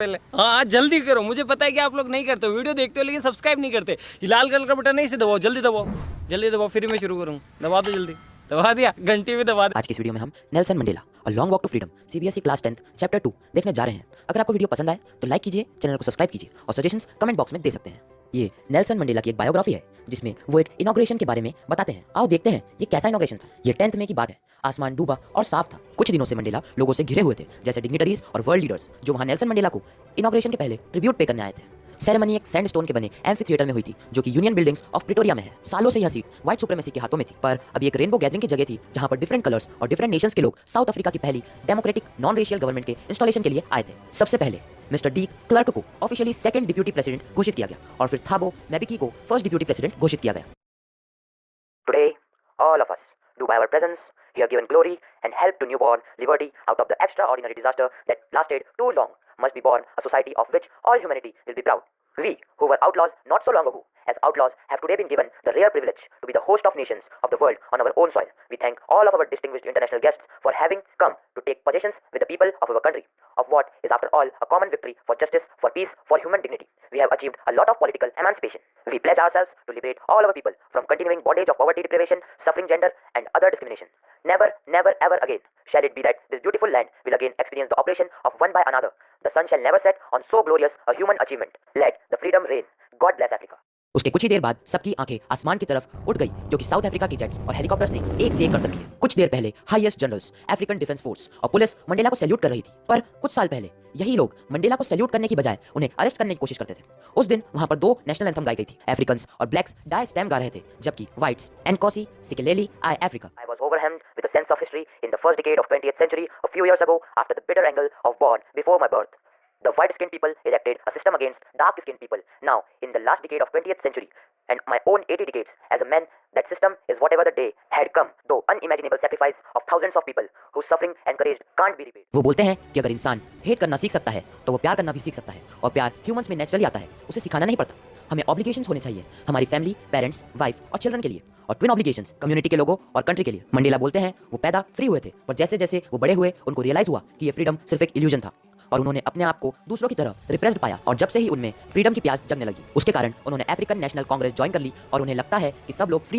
पहले हाँ जल्दी करो, मुझे पता है कि आप लोग नहीं करते हो, वीडियो देखते हो लेकिन सब्सक्राइब नहीं करते। ये लाल कलर का बटन नहीं से दबाओ, जल्दी दबाओ, जल्दी दबाओ, फिर मैं शुरू करूँ। दबा दो जल्दी, दबा दिया, घंटी भी दबा दे। आज की इस वीडियो में हम नेल्सन मंडेला और long walk to freedom CBSE class 10 chapter 2 देखने जा रहे हैं। अगर आपको वीडियो पसंद आए तो लाइक कीजिए, चैनल को सब्सक्राइब कीजिए और सजेशंस कमेंट बॉक्स में दे सकते हैं। ये नेल्सन मंडेला की एक बायोग्राफी है जिसमें वो एक इनॉग्रेशन के बारे में बताते हैं। आओ देखते हैं ये कैसा इनॉग्रेशन था। ये 10th में की बात है। आसमान डूबा और साफ था। कुछ दिनों से मंडेला लोगों से घिरे हुए थे, जैसे डिग्निटरीज और वर्ल्ड लीडर्स जो वहाँ नेल्सन मंडेला को इनॉग्रेशन के पहले ट्रिब्यूट पे करने आए थे। सेरेमनी एक सैंडस्टोन के बने एम्फी थिएटर में हुई थी जो कि यूनियन बिल्डिंग्स ऑफ प्रिटोरिया में है। सालों से यह सीट व्हाइट सुप्रीमेसी के हाथों में थी, पर अभी एक रेनबो गैदरिंग की जगह थी जहां पर डिफरेंट कलर्स और डिफरेंट नेशंस के लोग साउथ अफ्रीका की पहली डेमोक्रेटिक नॉन रेशियल गवर्नमेंट के इंस्टॉलेशन के लिए आए थे। सबसे पहले मिस्टर डी क्लर्क को ऑफिशियली सेकंड डिप्यूटी प्रेसिडेंट घोषित किया गया और फिर थाबो मैबिकी को फर्स्ट डिप्यूटी प्रेसिडेंट घोषित किया गया। Today, all of us do by our presence here given glory and help to newborn liberty out of the extraordinary disaster that lasted too long must be born a society of which all humanity will be proud. We, who were outlaws not so long ago, as outlaws have today been given the rare privilege to be the host of nations of the world on our own soil. We thank all of our distinguished international guests for having come to take possessions with the people of our country, of what is after all a common victory for justice, for peace, for human dignity. We have achieved a lot of political emancipation. We pledge ourselves to liberate all our people from continuing bondage of poverty, deprivation, suffering, gender, and other discrimination. Never, never, ever again shall it be that this beautiful land will again experience the oppression of one by another. The sun shall never set on so glorious a human achievement. Let the freedom reign. God bless Africa. उसके कुछ ही देर बाद सबकी आंखें आसमान की तरफ उठ गई क्योंकि साउथ अफ्रीका की जेट्स और हेलीकॉप्टर्स ने एक से एक करतब किए। कुछ देर पहले highest generals, African defence force और पुलिस मंडेला को सैल्यूट कर रही थी, पर कुछ साल पहले यही लोग मंडेला को सैल्यूट करने की बजाय उन्हें अरेस्ट करने की कोशिश करते थे। उस दिन वहां पर दो नेशनल एंथम गाई गई थी। अफ्रीकन्स और ब्लैक्स डाई स्टैम गा रहे थे, जबकि whites Nkosi Sikelel' iAfrika. I was overwhelmed with a sense of history in the first decade of 20th century a few years ago after the bitter angle of born before my birth. The white-skinned people erected a system against dark-skinned people. Now, in the last decade of 20th century, and my own 80 decades as a man, that system is whatever the day had come, though unimaginable sacrifice of thousands of people whose suffering and courage can't be repaid. वो बोलते हैं कि अगर इंसान hate करना सीख सकता है तो वो प्यार करना भी सीख सकता है, और प्यार ह्यूमंस में नेचुरली आता है, उसे सिखाना नहीं पड़ता। हमें ऑब्लिगेशंस होने चाहिए हमारी फैमिली, पेरेंट्स, वाइफ और चिल्ड्रन के लिए, और ट्विन ऑब्लिगेशंस कम्युनिटी के लोगों और कंट्री के लिए। मंडेला बोलते हैं वो पैदा फ्री हुए थे, पर जैसे जैसे वो बड़े हुए उनको रियलाइज हुआ कि ये फ्रीडम सिर्फ एक इल्यूजन था, और उन्होंने अपने आप को दूसरों की तरह रिप्रेस्ड पाया। और जब से ही उनमें फ्रीडम की प्यास जगने लगी, उसके कारण उन्होंने अफ्रीकन नेशनल कांग्रेस ज्वाइन कर ली, और उन्हें लगता है कि सब लोग फ्री